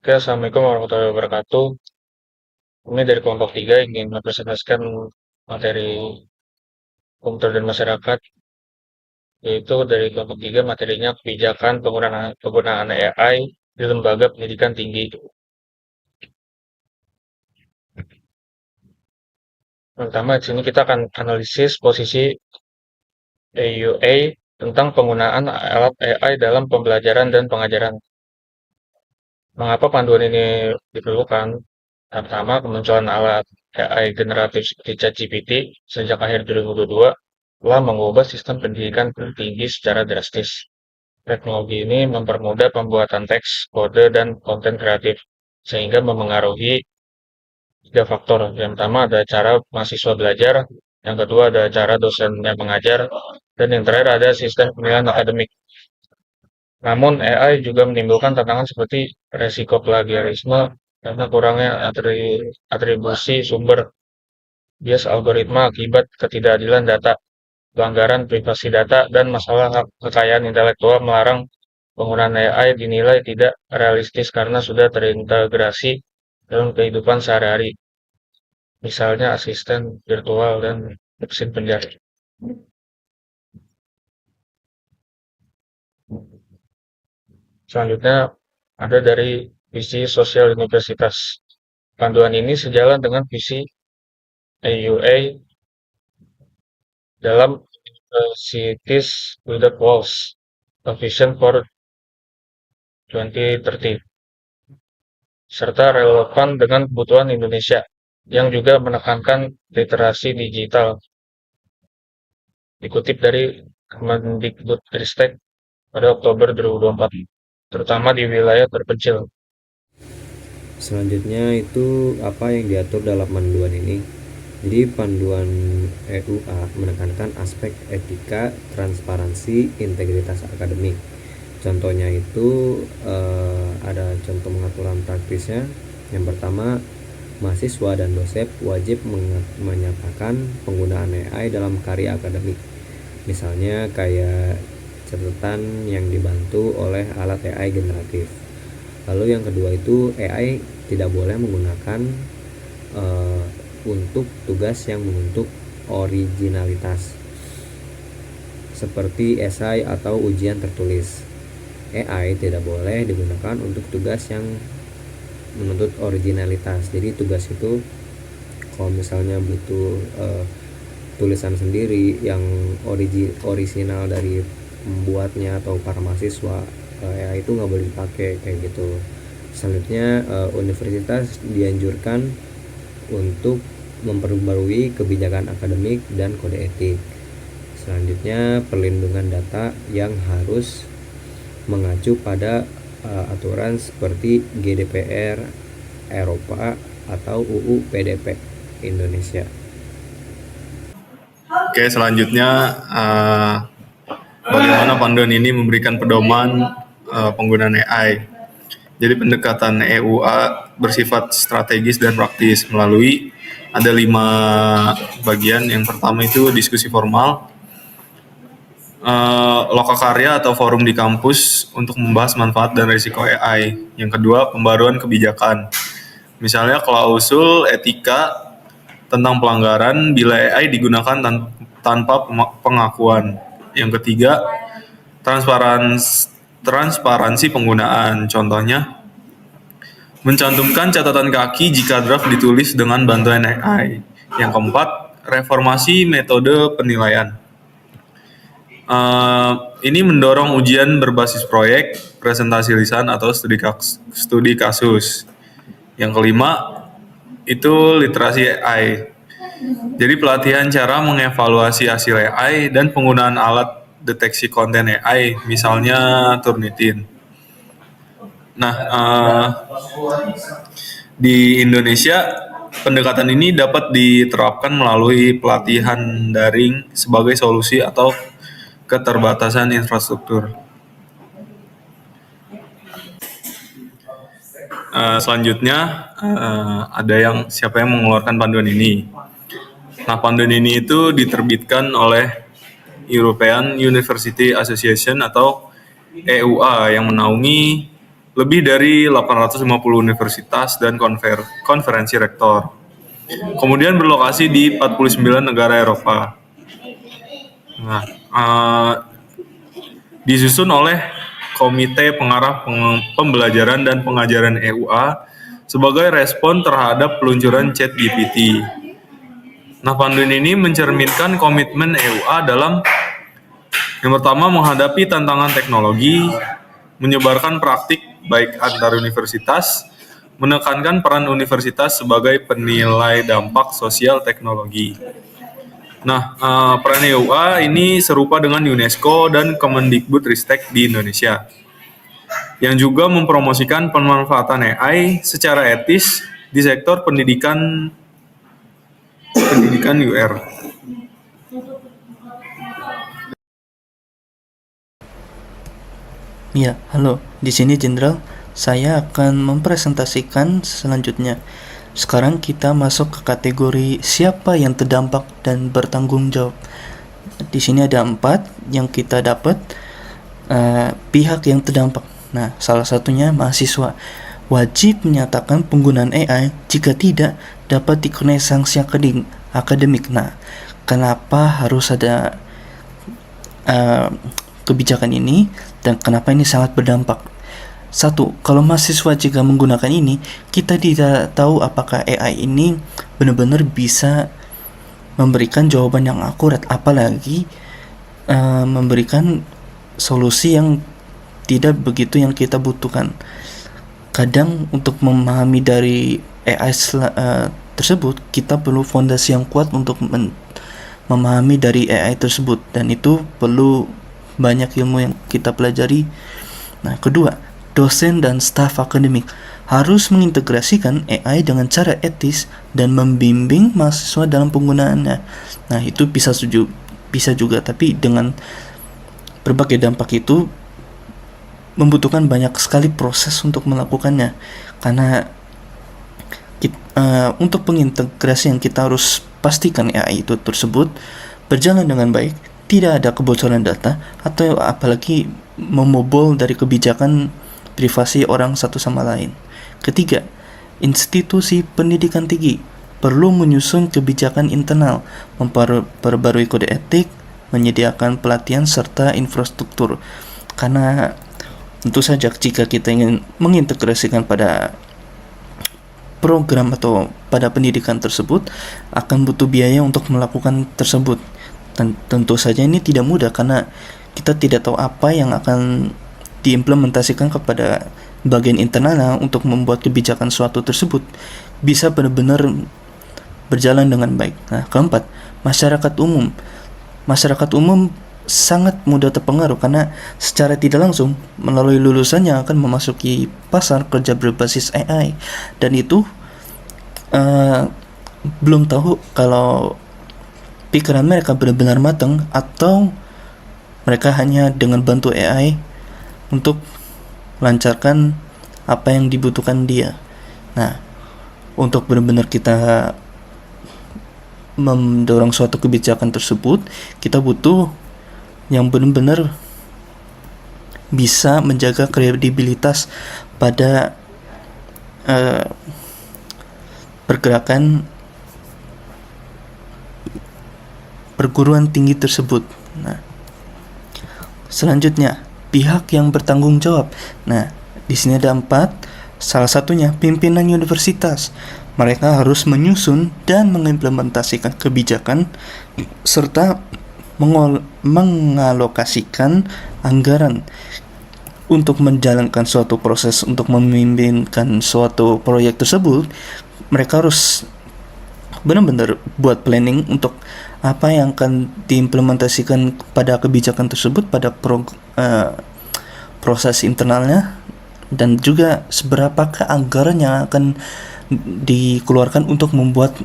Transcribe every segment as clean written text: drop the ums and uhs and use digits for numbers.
Oke, Assalamualaikum warahmatullahi wabarakatuh. Ini dari kelompok 3 ingin mempresentasikan materi komputer dan masyarakat, yaitu dari kelompok 3 materinya kebijakan penggunaan AI di lembaga pendidikan tinggi. Pertama, di sini kita akan analisis posisi AUA tentang penggunaan alat AI dalam pembelajaran dan pengajaran. Mengapa panduan ini diperlukan? Pertama, kemunculan alat AI generatif seperti ChatGPT sejak akhir 2022 telah mengubah sistem pendidikan tinggi secara drastis. Teknologi ini mempermudah pembuatan teks, kode, dan konten kreatif, sehingga memengaruhi tiga faktor. Yang pertama ada cara mahasiswa belajar, yang kedua ada cara dosennya mengajar, dan yang terakhir ada sistem penilaian akademik. Namun AI juga menimbulkan tantangan seperti resiko plagiarisme karena kurangnya atribusi sumber, bias algoritma akibat ketidakadilan data, pelanggaran privasi data, dan masalah hak kekayaan intelektual melarang penggunaan AI dinilai tidak realistis karena sudah terintegrasi dalam kehidupan sehari-hari, misalnya asisten virtual dan mesin penjahit. Selanjutnya ada dari visi sosial universitas. Panduan ini sejalan dengan visi AUA dalam Cities Without Walls, A Vision for 2030, serta relevan dengan kebutuhan Indonesia yang juga menekankan literasi digital. Dikutip dari Kemendikbudristek pada Oktober 2024, terutama di wilayah terpencil. Selanjutnya itu apa yang diatur dalam panduan ini. Jadi panduan EUA menekankan aspek etika, transparansi, integritas akademik. Contohnya itu ada contoh pengaturan praktisnya. Yang pertama, mahasiswa dan dosen wajib menyatakan penggunaan AI dalam karya akademik. Misalnya kayak catatan yang dibantu oleh alat AI generatif. Lalu yang kedua itu AI tidak boleh menggunakan uh, untuk tugas yang menuntut originalitas seperti esai atau ujian tertulis. AI tidak boleh digunakan untuk tugas yang menuntut originalitas. Jadi tugas itu kalau misalnya butuh tulisan sendiri yang original dari pembuatnya atau para mahasiswa, ya itu nggak boleh dipakai kayak gitu. Selanjutnya universitas dianjurkan untuk memperbarui kebijakan akademik dan kode etik. Selanjutnya perlindungan data yang harus mengacu pada aturan seperti GDPR Eropa atau UU PDP Indonesia. Oke, selanjutnya bagaimana panduan ini memberikan pedoman penggunaan AI. Jadi pendekatan EUA bersifat strategis dan praktis melalui ada 5 bagian. Yang pertama itu diskusi formal, lokakarya atau forum di kampus untuk membahas manfaat dan risiko AI. Yang kedua, pembaruan kebijakan. Misalnya klausul etika tentang pelanggaran bila AI digunakan tanpa pengakuan. Yang ketiga, transparansi penggunaan. Contohnya, mencantumkan catatan kaki jika draft ditulis dengan bantuan AI. Yang keempat, reformasi metode penilaian. Ini mendorong ujian berbasis proyek, presentasi lisan, atau studi kasus. Yang kelima, itu literasi AI. Jadi pelatihan cara mengevaluasi hasil AI dan penggunaan alat deteksi konten AI, misalnya Turnitin. Nah, di Indonesia pendekatan ini dapat diterapkan melalui pelatihan daring sebagai solusi atau keterbatasan infrastruktur. Selanjutnya ada siapa yang mengeluarkan panduan ini. Nah, panduan ini itu diterbitkan oleh European University Association atau EUA yang menaungi lebih dari 850 universitas dan konferensi rektor. Kemudian berlokasi di 49 negara Eropa. Nah, disusun oleh Komite Pengarah Pembelajaran dan Pengajaran EUA sebagai respon terhadap peluncuran ChatGPT. Nah, panduan ini mencerminkan komitmen EUA dalam yang pertama menghadapi tantangan teknologi, menyebarkan praktik baik antar universitas, menekankan peran universitas sebagai penilai dampak sosial teknologi. Nah, peran EUA ini serupa dengan UNESCO dan Kemendikbudristek di Indonesia, yang juga mempromosikan pemanfaatan AI secara etis di sektor pendidikan UR. Ya, halo. Di sini Jenderal. Saya akan mempresentasikan selanjutnya. Sekarang kita masuk ke kategori siapa yang terdampak dan bertanggung jawab. Di sini ada 4 yang kita dapat pihak yang terdampak. Nah, salah satunya mahasiswa. Wajib menyatakan penggunaan AI, jika tidak dapat dikenai sanksi akademik. Nah, kenapa harus ada kebijakan ini dan kenapa ini sangat berdampak? Satu, kalau mahasiswa jika menggunakan ini, kita tidak tahu apakah AI ini benar-benar bisa memberikan jawaban yang akurat, apalagi memberikan solusi yang tidak begitu yang kita butuhkan. Kadang untuk memahami dari AI tersebut, kita perlu fondasi yang kuat untuk memahami dari AI tersebut, dan itu perlu banyak ilmu yang kita pelajari. Nah, kedua, dosen dan staf akademik harus mengintegrasikan AI dengan cara etis dan membimbing mahasiswa dalam penggunaannya. Nah, itu bisa juga, tapi dengan berbagai dampak itu membutuhkan banyak sekali proses untuk melakukannya. Karena untuk pengintegrasian kita harus pastikan AI itu tersebut berjalan dengan baik, tidak ada kebocoran data, atau apalagi membobol dari kebijakan privasi orang satu sama lain. Ketiga, institusi pendidikan tinggi perlu menyusun kebijakan internal, memperbarui kode etik, menyediakan pelatihan serta infrastruktur. Karena tentu saja jika kita ingin mengintegrasikan pada program atau pada pendidikan tersebut, akan butuh biaya untuk melakukan tersebut. Dan tentu saja ini tidak mudah karena kita tidak tahu apa yang akan diimplementasikan kepada bagian internalnya untuk membuat kebijakan suatu tersebut bisa benar-benar berjalan dengan baik. Nah, keempat, masyarakat umum. Masyarakat umum sangat mudah terpengaruh karena secara tidak langsung melalui lulusan yang akan memasuki pasar kerja berbasis AI, dan itu belum tahu kalau pikiran mereka benar-benar matang atau mereka hanya dengan bantu AI untuk lancarkan apa yang dibutuhkan dia. Nah, untuk benar-benar kita mendorong suatu kebijakan tersebut, kita butuh yang benar-benar bisa menjaga kredibilitas pada pergerakan perguruan tinggi tersebut. Nah, selanjutnya pihak yang bertanggung jawab. Nah, di sini ada 4. Salah satunya pimpinan universitas. Mereka harus menyusun dan mengimplementasikan kebijakan serta mengalokasikan anggaran untuk menjalankan suatu proses untuk memimpinkan suatu proyek tersebut. Mereka harus benar-benar buat planning untuk apa yang akan diimplementasikan pada kebijakan tersebut, pada proses internalnya, dan juga seberapakah anggaran yang akan dikeluarkan untuk membuat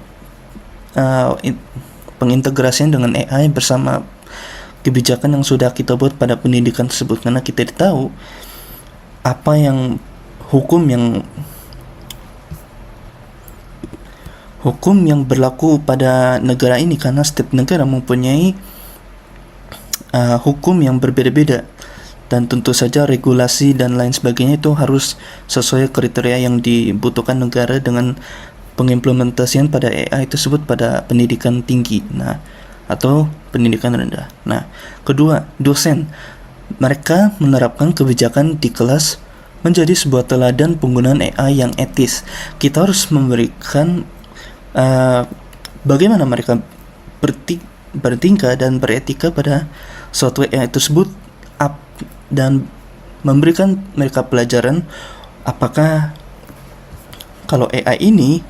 pengintegrasian dengan AI bersama kebijakan yang sudah kita buat pada pendidikan tersebut. Karena kita tahu apa yang hukum yang berlaku pada negara ini, karena setiap negara mempunyai hukum yang berbeda-beda. dan tentu saja regulasi dan lain sebagainya itu harus sesuai kriteria yang dibutuhkan negara dengan pengimplementasian pada AI tersebut pada pendidikan tinggi, nah, atau pendidikan rendah. Nah, kedua, dosen. Mereka menerapkan kebijakan di kelas menjadi sebuah teladan penggunaan AI yang etis. Kita harus memberikan bagaimana mereka bertingkah dan beretika pada suatu AI tersebut, dan memberikan mereka pelajaran apakah kalau AI ini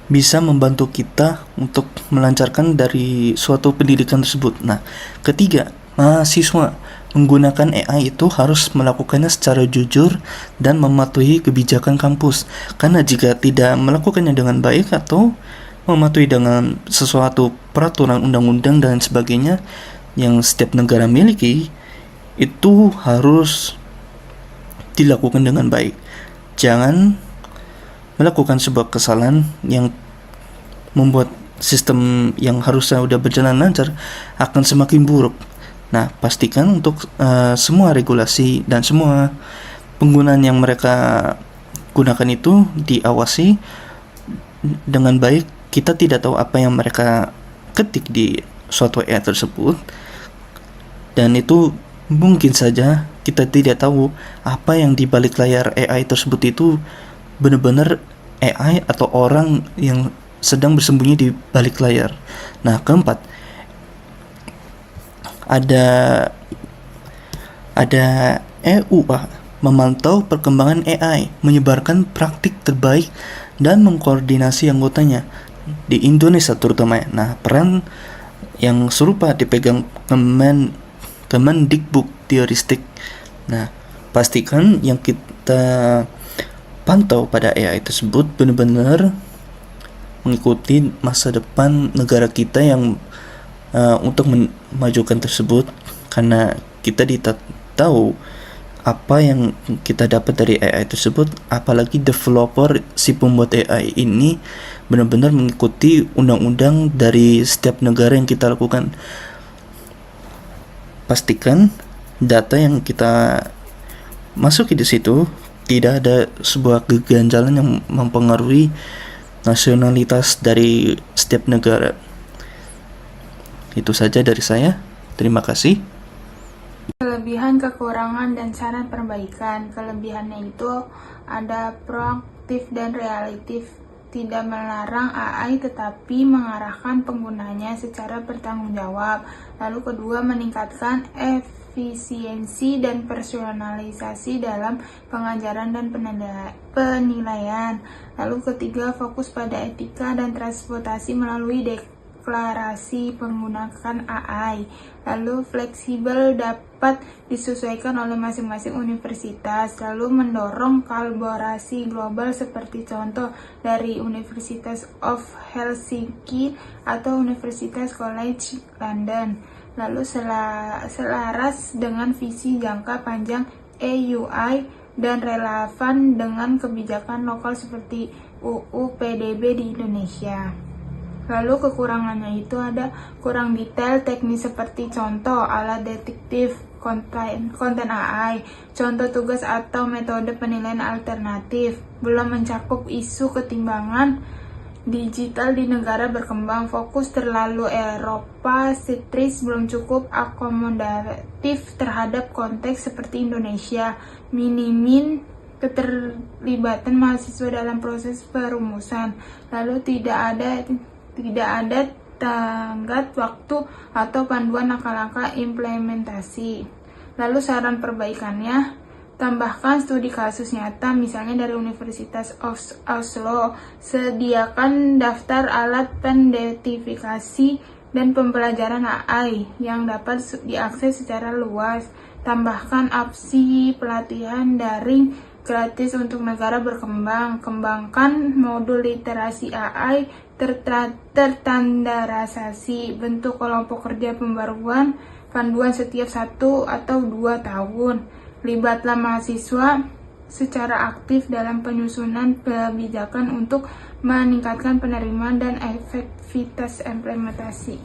bisa membantu kita untuk melancarkan dari suatu pendidikan tersebut. Nah, ketiga, mahasiswa menggunakan AI itu harus melakukannya secara jujur dan mematuhi kebijakan kampus. Karena jika tidak melakukannya dengan baik atau mematuhi dengan sesuatu peraturan undang-undang dan sebagainya yang setiap negara miliki, itu harus dilakukan dengan baik. Jangan melakukan sebuah kesalahan yang membuat sistem yang harusnya udah berjalan lancar akan semakin buruk. Nah, pastikan untuk semua regulasi dan semua penggunaan yang mereka gunakan itu diawasi dengan baik. Kita tidak tahu apa yang mereka ketik di suatu AI tersebut, dan itu mungkin saja kita tidak tahu apa yang di balik layar AI tersebut itu benar-benar AI atau orang yang sedang bersembunyi di balik layar. Nah, keempat, ada EUA memantau perkembangan AI, menyebarkan praktik terbaik dan mengkoordinasi anggotanya di Indonesia terutama. Nah, peran yang serupa dipegang Kemendikbudristek. Nah, pastikan yang kita pantau pada AI tersebut benar-benar mengikuti masa depan negara kita yang untuk memajukan tersebut, karena kita tahu apa yang kita dapat dari AI tersebut, apalagi developer si pembuat AI ini benar-benar mengikuti undang-undang dari setiap negara yang kita lakukan. Pastikan data yang kita masuki di situ tidak ada sebuah keganjalan yang mempengaruhi nasionalitas dari setiap negara. Itu saja dari saya. Terima kasih. Kelebihan, kekurangan, dan saran perbaikan. Kelebihannya itu ada proaktif dan realitif, tidak melarang AI tetapi mengarahkan penggunanya secara bertanggung jawab. Lalu kedua, meningkatkan efisiensi dan personalisasi dalam pengajaran dan penilaian. Lalu ketiga, fokus pada etika dan transportasi melalui deklarasi menggunakan AI. Lalu fleksibel, dapat disesuaikan oleh masing-masing universitas. Lalu mendorong kolaborasi global seperti contoh dari University of Helsinki atau Universitas College London. Lalu selaras dengan visi jangka panjang EUI dan relevan dengan kebijakan lokal seperti UU PDB di Indonesia. Lalu kekurangannya itu ada kurang detail teknis seperti contoh alat detektif konten AI, contoh tugas atau metode penilaian alternatif, belum mencakup isu ketimbangan digital di negara berkembang, fokus terlalu Eropa sentris, belum cukup akomodatif terhadap konteks seperti Indonesia, minimin keterlibatan mahasiswa dalam proses perumusan, lalu tidak ada tenggat waktu atau panduan langkah-langkah implementasi. Lalu saran perbaikannya, tambahkan studi kasus nyata misalnya dari Universitas Oslo, sediakan daftar alat pendetifikasi dan pembelajaran AI yang dapat diakses secara luas, tambahkan opsi pelatihan daring gratis untuk negara berkembang, kembangkan modul literasi AI terstandarisasi, bentuk kelompok kerja pembaruan, panduan setiap 1 atau 2 tahun, libatlah mahasiswa secara aktif dalam penyusunan kebijakan untuk meningkatkan penerimaan dan efektivitas implementasi.